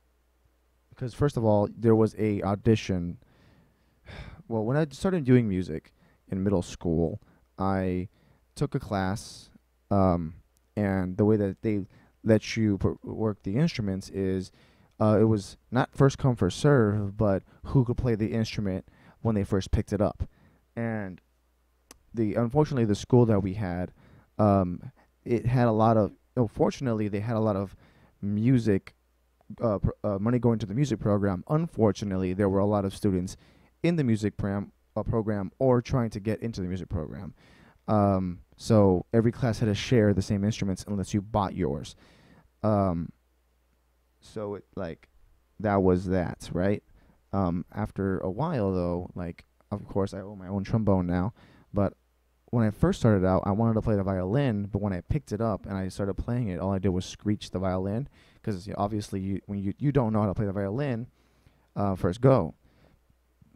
because first of all there was a audition. Well, when I started doing music in middle school, I took a class, um, and the way that they let you work the instruments is it was not first come first serve, but who could play the instrument when they first picked it up. And the unfortunately the school that we had, um, it had a lot of oh, fortunately, they had a lot of music money going to the music program. Unfortunately, there were a lot of students in the music program or trying to get into the music program. So every class had to share the same instruments unless you bought yours. Um, so it like that was that, right? After a while though, like of course I own my own trombone now, but when I first started out, I wanted to play the violin, but when I picked it up and I started playing it, all I did was screech the violin because obviously when you don't know how to play the violin, first go.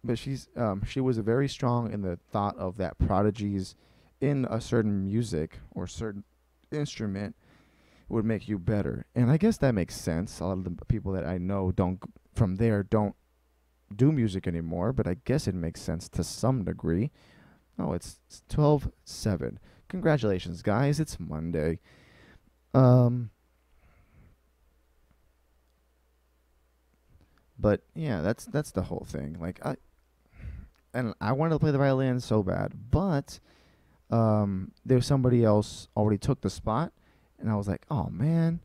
But she was very strong in the thought of that prodigies in a certain music or certain instrument would make you better, and I guess that makes sense. A lot of the people that I know from there don't do music anymore, but I guess it makes sense to some degree. Oh, it's 12:07. Congratulations, guys! It's Monday. Um, but yeah, that's the whole thing. Like I wanted to play the violin so bad, but there's somebody else already took the spot, and I was like, oh man.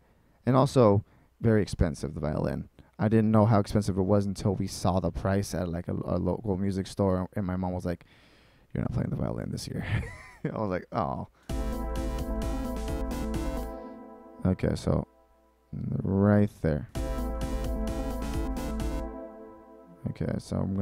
And also, very expensive, the violin. I didn't know how expensive it was until we saw the price at like a local music store, and my mom was like, "You're not playing the violin this year." I was like, "Oh." Okay, so right there. Okay, so I'm